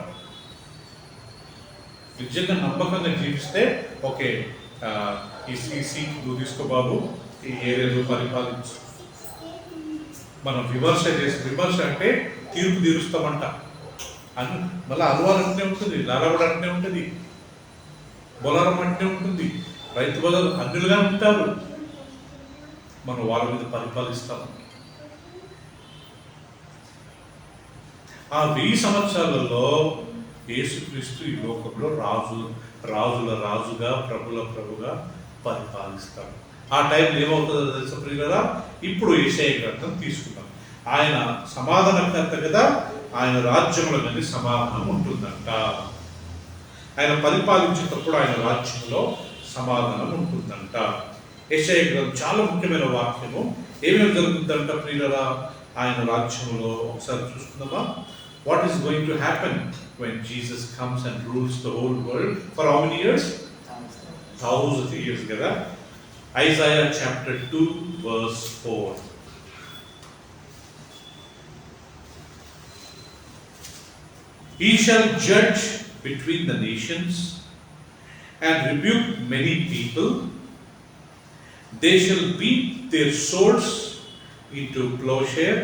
S1: నిజంగా నమ్మకంగా జీవిస్తే ఓకే, ఈ సీట్ నువ్వు తీసుకో బాబు, ఈ ఏరియాలో పరిపాలించు. మనం విమర్శ అంటే తీర్పు తీరుస్తామంట అని. మళ్ళీ అలవాలంటే ఉంటుంది, లాలవడ అంటే ఉంటుంది, బొలారం అంటే ఉంటుంది, రైతు బజారు అన్యులుగా ఉంటారు. మనం వాళ్ళ మీద పరిపాలిస్తాము. ఆ 1000 సంవత్సరాలలో యేసుక్రీస్తు ఈ లోకంలో రాజుల రాజుగా, ప్రభుల ప్రభుగా పరిపాలిస్తాడు. ఆ టైంలో ఏమవుతుందో తెలుసా ప్రియులారా? ఇప్పుడు యెషయా గ్రంథం తీసుకున్నాం. ఆయన సమాధానకర్త కదా, ఆయన రాజ్యంలో కానీ సమాధానం ఉంటుందంట. ఆయన పరిపాలించేటప్పుడు ఆయన రాజ్యంలో సమాధానం ఉంటుందంట. యెషయా గ్రంథం చాలా ముఖ్యమైన వాక్యము. ఏమేమి జరుగుతుందంట ప్రియులారా ఆయన రాజ్యంలో? ఒకసారి చూసుకుందామా? What is going to happen when Jesus comes and rules the whole world for how many years? 1000 years కదా. Isaiah chapter 2 verse 4. He shall judge between the nations and rebuke many people. They shall beat their swords into plowshare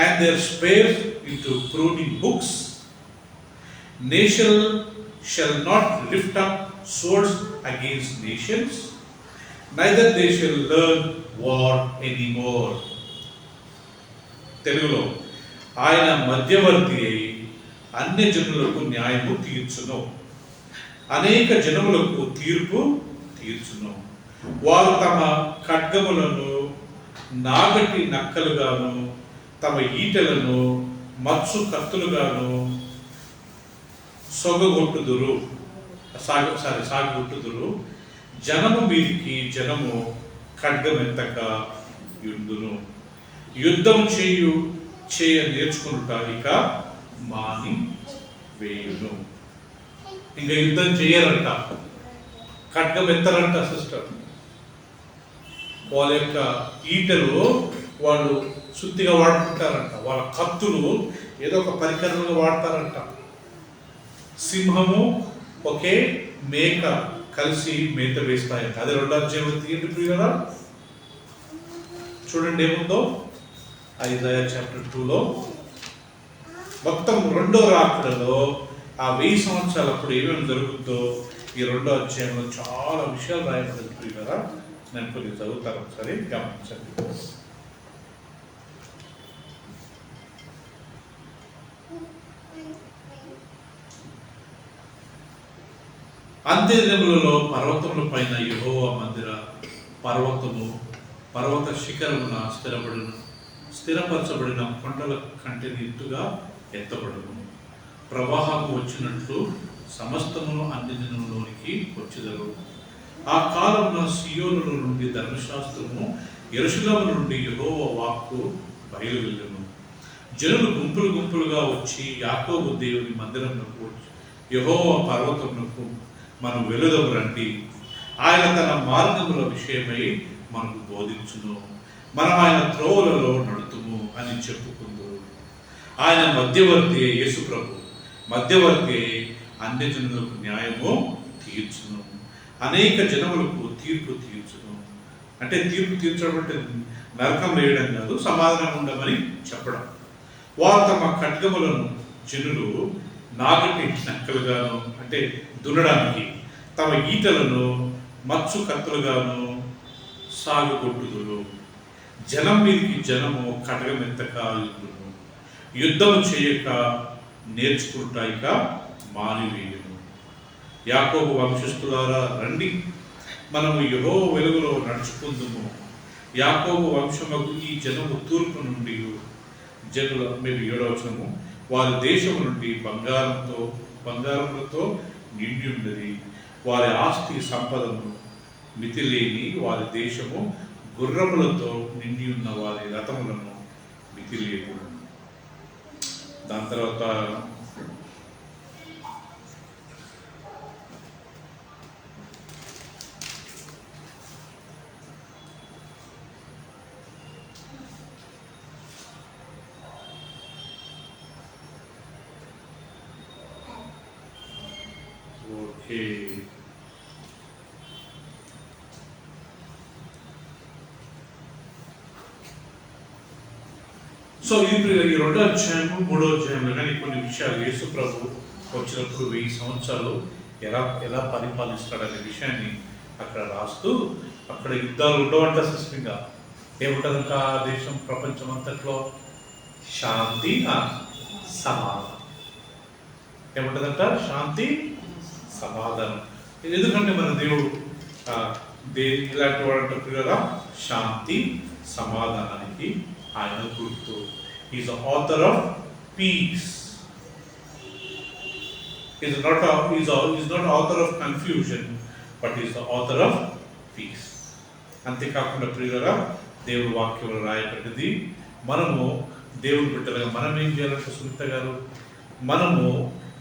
S1: and their spears into pruning hooks. Nation shall not lift up swords against nations, neither they shall learn war anymore. తెలుగులో, ఆయన మధ్యవర్తి అయి అన్య జనులకు న్యాయము తీర్చును, అనేక జనములకు తీర్పు తీర్చును. వారు తమ ఖడ్గములను నాగటి నక్కలుగాను, తమ ఈటలను మత్సు కత్తులుగాను సాగొట్టుదురు. జనము మీదికి జనము ఖడ్గమెత్తక యుందును. యుద్ధం చేయ నేర్చుకునుట ఇక మాని వేయును. ఇంకా యుద్ధం చేయరంట, ఖడ్గమెత్తరంట సిస్టర్. వాళ్ళ యొక్క ఈటలు వాళ్ళు శుద్ధిగా వాడుకుంటారంట. వాళ్ళ కత్తులు ఏదో ఒక పరికరంగా వాడతారంట. సింహము ఒకే మేక కలిసి మేత వేస్తాయంట. అది 2వ అధ్యాయం తీయండి ప్రియులారా. చూడండి ఏముందో ఐజాయా చాప్టర్ 2లో. మొత్తం 2వ రాకడలో ఆ 1000 సంవత్సరాలప్పుడు ఏమేమి జరుగుతుందో ఈ 2వ అధ్యాయంలో చాలా విషయాలు రాయబడింది ప్రియులారా. నేను కొన్ని చదువుతాను, ఒకసారి గమనించండి. అంత్య దినములలో పర్వతముల పైన యెహోవా మందిర పర్వత శిఖరమున స్థిరపరచబడిన కొండల కంటే ఎత్తుగా ఎత్తబడును. ప్రవాహము వచ్చినట్లు సమస్తమును అన్ని దినములోనికి వచ్చెదరు. ఆ కాలమున సియోనుల నుండి ధర్మశాస్త్రము, యెరూషలేము నుండి యెహోవా వాక్కు బయలువెళ్ళును. జనులు గుంపులు గుంపులుగా వచ్చి యాకోబు దేవుని మందిరమునకు, యెహోవా పర్వతమునకు మనం వెలుదము రండి. ఆయన తన మార్గముల విషయమై మనకు బోధించును. మనం ఆయన త్రోవలలో నడుతుము అని చెప్పుకుందురు. ఆయన మధ్యవర్తి యేసు ప్రభు, మధ్యవర్తి అన్య జనులకు న్యాయము తీర్చును, అనేక జనములకు తీర్పు తీర్చును. అంటే తీర్పు తీర్చడం అంటే నరకం వేయడం కాదు, సమాధానం ఉండమని చెప్పడం. వారు తమ ఖడ్గములను జనులు నాగటి నక్కలుగాను, అంటే దున్నడానికి, తమ ఈటలను మత్సు కత్తులుగాను సాగుకొట్టుదురు. జనం మీదికి జనము ఖడ్గమెత్తక యుద్ధము, యుద్ధము చేయక నేర్చుకుంటా ఇక మానివేయును. యాకోబు వంశస్థులారా రండి, మనము యెహోవా వెలుగులో నడుచుకుందుము. యాకోబు వంశముకు ఈ జనము తూర్పు నుండి జనుల మీరు 7వ వచనము, వారి దేశము నుండి బంగారములతో నిండి ఉన్నది. వారి ఆస్తి సంపదను మితిలేని వారి దేశము, గుర్రములతో నిండి ఉన్న వారి రథములను మితిలేవు. దాని తర్వాత ఓకే, సో ఇది ఈ 2వ అధ్యాయము 3వ అధ్యాయంలో కానీ కొన్ని విషయాలు యేసు ప్రభు వచ్చినప్పుడు 1000 సంవత్సరాలు ఎలా పరిపాలిస్తాడనే విషయాన్ని అక్కడ రాస్తూ, అక్కడ యుద్ధాలు ఉండవంట సిస్టంగా. ఏముంటుందంట ఆ దేశం, ప్రపంచం అంతట్లో శాంతి సమాధానం. ఏముంటుందంట? శాంతి సమాధానం. ఎందుకంటే మన దేవుడు ఇలాంటి వాడంటే కదా, శాంతి సమాధానానికి ఆయన గుర్తు. Is the author of peace. Is not author of confusion, but is the author of peace. అంతేకాకుండా ప్రియులరా, దేవుడు వాక్యంలో రాయబడింది, మనము దేవుడు బిడ్డలుగా మనం ఏం చేయాలంటే సునీత గారు, మనము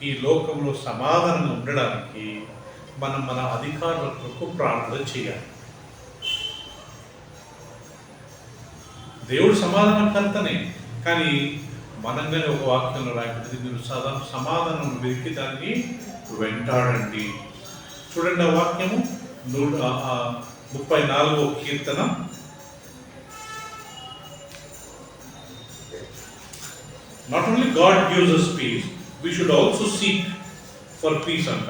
S1: ఈ లోకంలో సమాధానంగా ఉండడానికి మనం మన అధికారులకు ప్రార్థన చేయాలి. దేవుడు సమాధానకర్తనే, కానీ మనంగానే ఒక వాక్యంలో రాయబడింది, మీరు సమాధానం వెతికి దాన్ని వెంటాడండి. చూడండి ఆ వాక్యము 34వ కీర్తన Not only God gives us peace, we should also seek for peace అంట.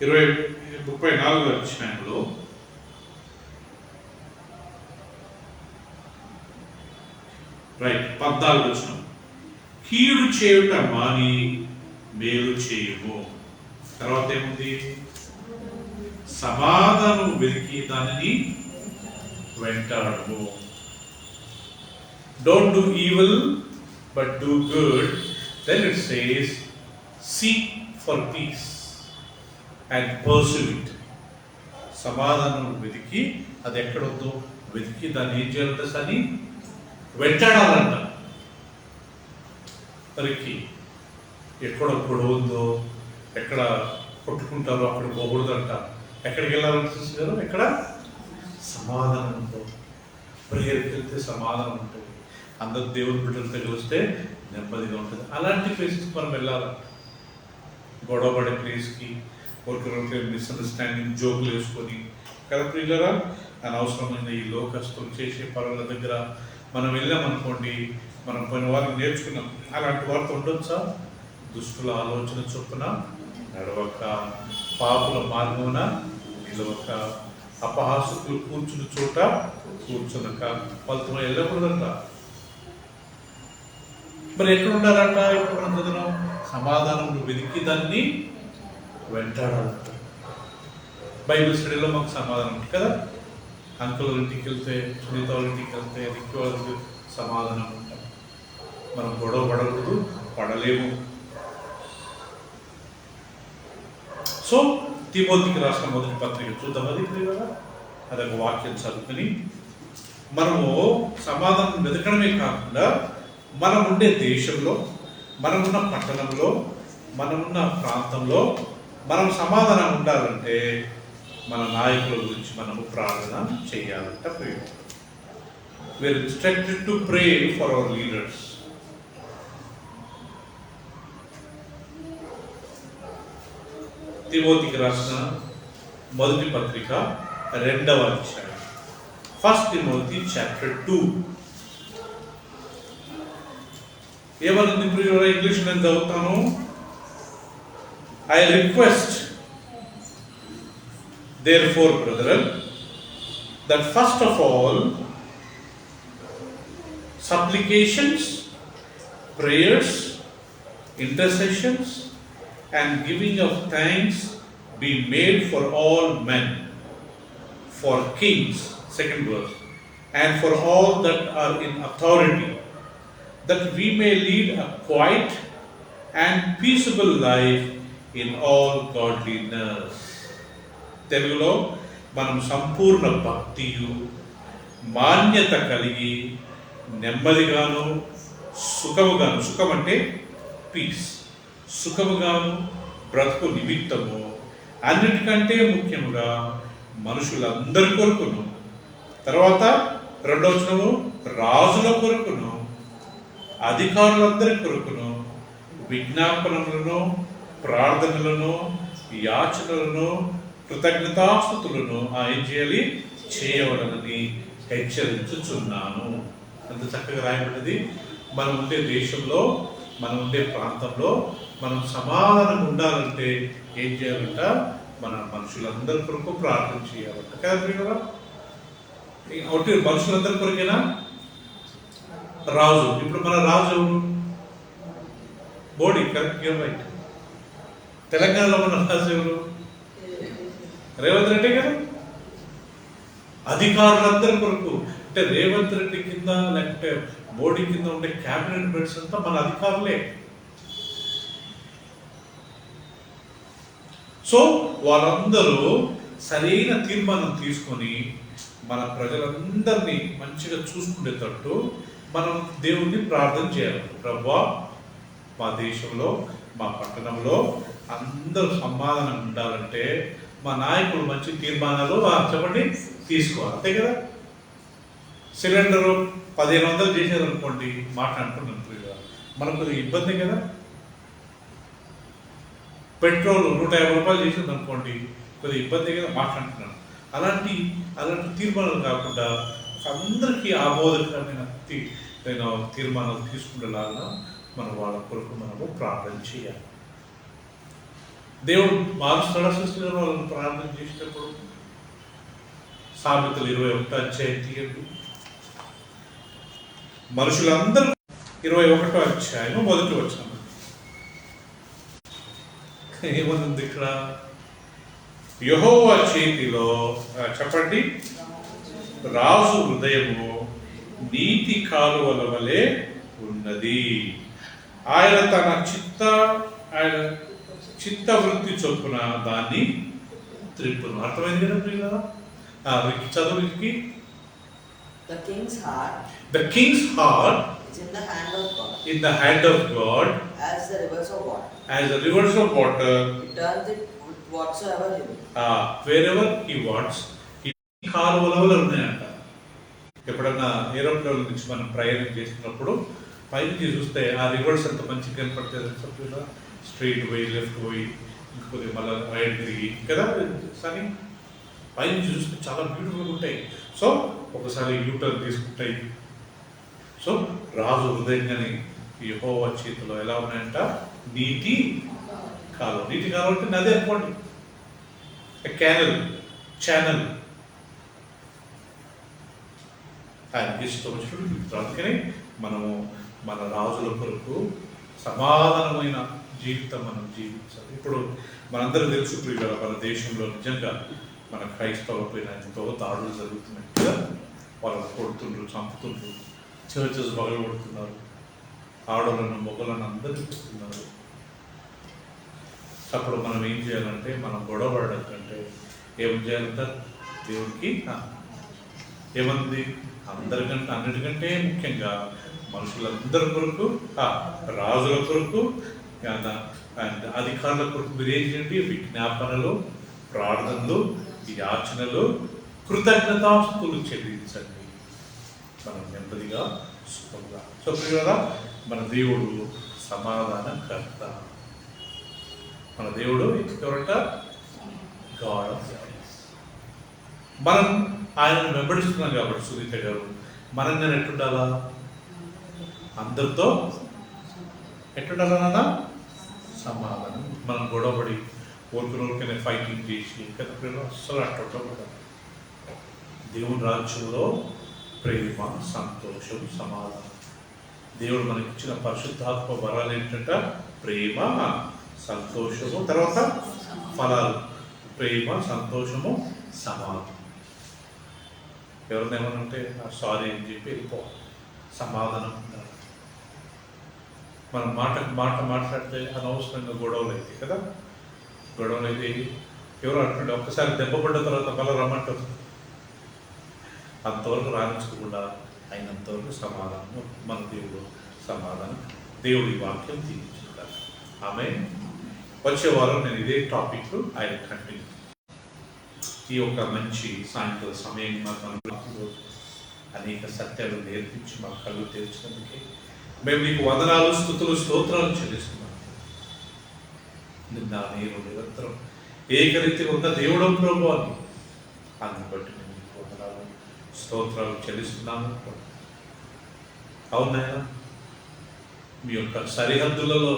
S1: ఇరవై 34వ అధ్యాయంలో రైట్ 14వ వచనం, కీడు చేయుట మాని మేలు చేయుము. తర్వాత ఏముంది? సమాధానం వెతికి దానిని వెంటాడము. Don't do evil but do good. Then it says seek for peace and pursue it. సమాధానం వెతికి, అది ఎక్కడుందో వెతికి దాన్ని ఏం చేయాలంటే అని వెంటాడాలంట. మరికి ఎక్కడ గొడవ ఉందో, ఎక్కడ కొట్టుకుంటారో అక్కడ పోకూడదంట. ఎక్కడికి వెళ్ళాలని చూసారు? ఎక్కడ సమాధానం ఉంటుంది. ప్రేయర్కి వెళ్తే సమాధానం ఉంటుంది. అందరు దేవుని బిడ్డలతో కలిస్తే నెమ్మదిగా ఉంటుంది. అలాంటి ప్లేసెస్కి మనం వెళ్ళాలంట. గొడవపడే ప్లేస్కి, ఒకరికి మిస్అండర్స్టాండింగ్ జోకులు వేసుకొని కదా ప్రియులరా, అనవసరమైన ఈ లోకస్తులు చేసే పనుల దగ్గర మనం వెళ్ళామనుకోండి, మనం కొన్ని వారికి నేర్చుకున్నాం. అలాంటి వారితో ఉండొచ్చా? దుష్టుల ఆలోచన చొప్పున నడవక, పాపుల మార్గమున నిలవక, అపహాసకులు కూర్చుని చోట కూర్చునక, వాళ్ళతో వెళ్ళకూడదంట. మరి ఎక్కడ ఉండాలంట? ఇప్పుడు మనం చదివినాం, సమాధానం వెతికి దాన్ని వెంటాడాలంట. బైబిల్ స్టడీలో మాకు సమాధానం ఉంటుంది కదా. అంకుల్ ఇంటికి వెళ్తే, సునీత వాళ్ళ ఇంటికి వెళ్తే, రిక్కి వాళ్ళకి సమాధానం ఉంటాం. మనం గొడవ పడకూడదు, పడలేము. సో తిమోతికి రాసిన మొదటి పత్రిక చూద్దాం. అదొక వాక్యం చదువుకుని మనము సమాధానం వెతకడమే కాకుండా, మనం ఉండే దేశంలో, మనమున్న పట్టణంలో, మనమున్న ప్రాంతంలో మనం సమాధానం ఉండాలంటే మన నాయకుల గురించి మనము ప్రార్థన చేయాలంట. We are instructed to pray for our leaders. తిమోతికి రాసిన మొదటి పత్రిక 2వ అధ్యాయం, 1 Timothy chapter 2. ఏమనుంది ప్రియులారా? ఇంగ్లీష్ నేను చదువుతాను. I request therefore, brethren, that first of all supplications, prayers, intercessions, and giving of thanks be made for all men, for kings, second verse, and for all that are in authority, that we may lead a quiet and peaceable life in all godliness. తెలుగులో మనం సంపూర్ణ భక్తియు మాన్యత కలిగి నెమ్మదిగాను సుఖముగాను, సుఖం అంటే piece, సుఖముగాను బ్రతుకు నిమిత్తము అన్నిటికంటే ముఖ్యముగా మనుషులందరి కొరకును, తర్వాత రెండవ వచనము రాజుల కొరకును, అధికారులందరి కొరకును విజ్ఞాపనలను, ప్రార్థనలను, యాచనలను, కృతజ్ఞతాస్తుతులను ఏం చేయాలి, చేయవలనని హెచ్చరించుచున్నాను. అంత చక్కగా రాయబడింది. మనం ఉండే దేశంలో, మనం ఉండే ప్రాంతంలో మనం సమాధానం ఉండాలంటే ఏం చేయాలంట, మన మనుషులందరి కొరకు ప్రార్థన చేయాలంట కదా. ఒకటి మనుషులందరి కొరకేనా? రాజు, ఇప్పుడు మన రాజు ఎవరు? Modi, correct, right. తెలంగాణలో మన రాజు ఎవరు? రేవంత్ రెడ్డి కదా. అధికారులందరి కొరకు అంటే రేవంత్ రెడ్డి కింద లేకపోతే మోడీ కింద ఉండే క్యాబినెట్ మెంబర్స్ అంతా మన అధికారులే. సో వాళ్ళందరూ సరైన తీర్మానం తీసుకొని మన ప్రజలందరినీ మంచిగా చూసుకునేటట్టు మనం దేవుణ్ణి ప్రార్థన చేయాలి. ప్రభువా, మా దేశంలో, మా పట్టణంలో అందరూ సమాధానం ఉండాలంటే మా నాయకులు మంచి తీర్మానాలు చెప్పండి తీసుకోవాలి, అంతే కదా. సిలిండరు 1500 చేసేది అనుకోండి, మాట్లాడుతున్నాను కదా, మనకు కొద్దిగా ఇబ్బంది కదా. పెట్రోల్ 150 రూపాయలు చేసేది అనుకోండి, కొద్దిగా ఇబ్బంది కదా, మాట్లాడుతున్నాను. అలాంటి తీర్మానాలు కాకుండా అందరికీ ఆమోదకరమైన తీర్మానాలు తీసుకునేలాగా మనం వాళ్ళ కొరకు మనము ప్రార్థన చేయాలి. దేవుడు మారుస్తాడా సృష్టిలో వాళ్ళని ప్రార్థన చేసినప్పుడు? సామెతలు 21వ అధ్యాయం తీయండి. మనుషులందరూ 21వ అధ్యాయం 1వ వచనం ఏమనుంది ఇక్కడ? యెహోవా చేతిలో చెప్పండి, రాజు హృదయము నీతి కాలువల వలె ఉన్నది. ఆయన తన చిత్తవృత్తి చొప్పున దాన్ని త్రిప్పును. అర్థమైంది కదా ప్రియులారా? చదువుకి
S2: The king's heart
S1: is in the hand of God
S2: as the rivers of water.
S1: As the rivers of water,
S2: He turns it whatsoever he will.
S1: Wherever he wants. ఈ కాలువలలో ఉన్నాయంట. ఎప్పుడన్నా ఏరోప్లేన్ నుంచి మనం ప్రయాణం చేసినప్పుడు పైకి చూస్తే ఆ రివర్స్ అంత మంచిగా కనపడుతుంది. స్ట్రైట్ పోయి, లెఫ్ట్ పోయి, ఇంకొద్ది మళ్ళీ రైట్ తిరిగి కదా. కానీ పైన చూస్తే చాలా బ్యూటిఫుల్గా ఉంటాయి. సో ఒకసారి యూటర్న్ తీసుకుంటాయి. సో రాజు హృదయంగానే యెహోవా చేతిలో ఎలా ఉన్నాయంట? నీటి కాలువ. నీటి కాలువ అంటే నది అనుకోండి, ఛానల్. ఆయనకి ఇష్టం వచ్చినప్పుడు. అందుకని మనము మన రాజుల కొరకు సమాధానమైన జీవితం మనం జీవించాలి. ఇప్పుడు మనందరూ తెలుసు ప్రియుల, మన దేశంలో నిజంగా మన క్రైస్తవ పైన ఎంతో దాడులు జరుగుతున్నాయి కదా. వాళ్ళని కొడుతుండ్రు, చంపుతుండ్రు, చర్చెస్ పగలగొడుతున్నారు, ఆడవాళ్ళను మొగలను అందరినీ కొడుతున్నారు. అప్పుడు మనం ఏం చేయాలంటే, మనం గొడవపడడం కంటే ఏం చేయాలంటే దేవుడికి ఏమంది అందరికంటే అన్నిటికంటే ముఖ్యంగా మనుషులందరి కొరకు, రాజుల కొరకు, అండ్ అధికారుల కొరకు మీరు ఏం చేయండి? విజ్ఞాపనలు, ప్రార్థనలు, యాచనలు, కృతజ్ఞతాస్తుతులు చెల్లించండి. మనం నెమ్మదిగా సుఖంగా. సో ప్రియులారా, మన దేవుడు సమాధానకర్త. మన దేవుడు ఎవరంట? God of piece. మనం ఆయనను వెంబడిస్తున్నాం కాబట్టి సునీత గారు, మనం నేను ఎట్టుండాలా? అందరితో ఎట్టుండాలన్నా సమాధానం. మనం గొడవపడి ఊరికనే ఫైటింగ్ చేసి కదా అస్సలు అట్టుంటాం కదా. దేవుని రాజ్యంలో ప్రేమ, సంతోషం, సమాధానం దేవుడు మనకి ఇచ్చిన పరిశుద్ధాత్మ వరాలు ఏంటంట? ప్రేమ, సంతోషము, తర్వాత ఫలాలు. ప్రేమ, సంతోషము, సమాధానం. ఎవరిని ఏమనంటే సారీ అని చెప్పి వెళ్ళిపోవాలి. సమాధానం ఉండాలి. మనం మాట మాట్లాడితే అనవసరంగా గొడవలు అవుతాయి కదా. గొడవలు అయితే ఎవరు అంటుండే ఒక్కసారి దెబ్బ పడ్డ తర్వాత మళ్ళీ రమ్మంటారు. అంతవరకు రాణించకుండా అయినంతవరకు సమాధానం మన దేవుడు సమాధానం. దేవుడి వాక్యం తీర్చుకుంటారు. ఆమె వచ్చే వారం నేను ఇదే టాపిక్ ఆయన కంటిన్యూ. ఈ యొక్క మంచి సాయంత్రం సమయం మాకు అనేక సత్యాలు నేర్పించి మా కళ్ళు తెరిచినందుకే మేము మీకు వందనాలు, స్తుతులు, స్తోత్రాలు చెల్లిస్తున్నాం. నిన్న నేను నిరంతరం ఏకరీతిగా ఉన్న దేవుడు ప్రభు అని అందుని బట్టి మేము మీకు వందనాలు, స్తోత్రాలు చెల్లిస్తున్నాము. అవునాయన, మీ యొక్క సరిహద్దులలో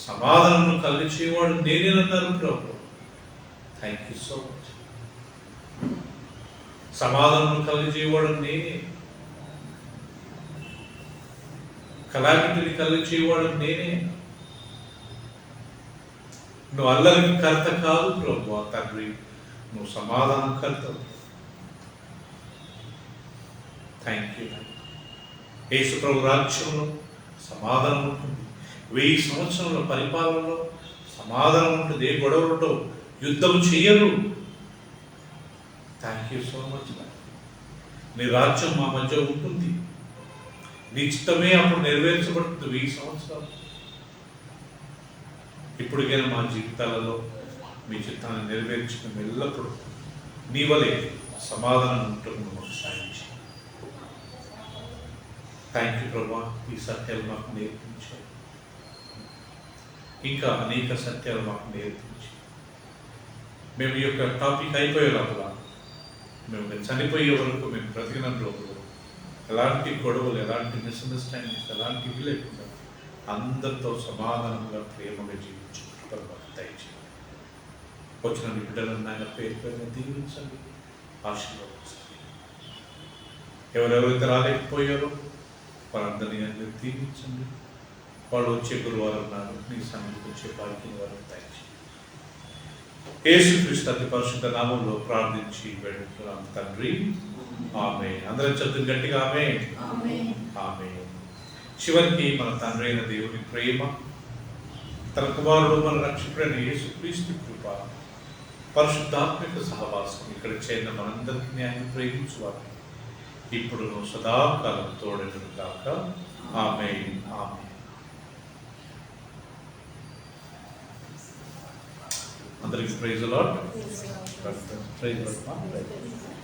S1: సమాధానం కలిగించేవాడు నేనేనన్నారు ప్రభు. Thank you so much. సమాధానం కలిగించేవాడు నేనే, కళాకిటిని కలిగించేవాడు నేనే. నువ్వు అల్లరికి కర్త కాదు ప్రభు తండ్రి, నువ్వు సమాధానం కర్త. Thank you. యేసు ప్రభు రాజ్యంలో సమాధానం ఉంటుంది. 1000 సంవత్సరాల పరిపాలనలో సమాధానం ఉంటుంది. ఏ గొడవలు ఉండవు, యుద్ధం చెయ్యరు. Thank you so much. నీ రాజ్యం మా మధ్య ఉంటుంది. నీ చిత్తమే అప్పుడు నెరవేర్చబడుతుంది 1000 సంవత్సరాలు. ఇప్పటికైనా మా జీవితాలలో మీ చిత్తాన్ని నెరవేర్చిన ఎల్లప్పుడూ నీ వలె సమాధానం ఉంటుంది. మాకు సాయించి థ్యాంక్ యూ ప్రభా. ఈ సత్యాలు మాకు నేర్పించారు. ఇంకా అనేక సత్యాలు మాకు నేర్పించి మేము ఈ యొక్క టాపిక్ అయిపోయే లోపల మేము చనిపోయే వరకు మేము బ్రతికిన లోపల ఎలాంటి గొడవలు, ఎలాంటి మిస్అండర్స్టాండింగ్స్, ఎలాంటివి లేకుండా అందరితో సమాధానంగా ప్రేమగా జీవించుకుంటారు. దయచేయండి. వచ్చిన బిడ్డలను ఆయన పేరు దీవించండి, ఆశీర్వదించండి. ఎవరెవరైతే రాలేకపోయారో వారందరినీ అందరూ దీవించండి. వాళ్ళు వచ్చే గురువారం నాడు నీ సన్నిధికి వచ్చే భాగ్యం వారు దయచేయండి. యేసుక్రీస్తు అతి పరిశుద్ధ నామంలో ప్రార్థించి వేడుకుంటున్నాం తండ్రి. ఆమేన్. అందరం చదువు గట్టిగా ఆమేన్. ఆమేన్. చివరికి మన తండ్రి అయిన దేవుని ప్రేమ, తన కుమారుడు మన రక్షకుడైన యేసుక్రీస్తు కృప, పరిశుద్ధాత్మిక సహవాసం ఇక్కడ చేరిన మనందరికీ ఆయన ప్రేమించువారు ఇప్పుడు సదాకాలం తోడెను గాక. ఆమేన్. ఆమేన్. అందరికి praise the lord. Praise the lord.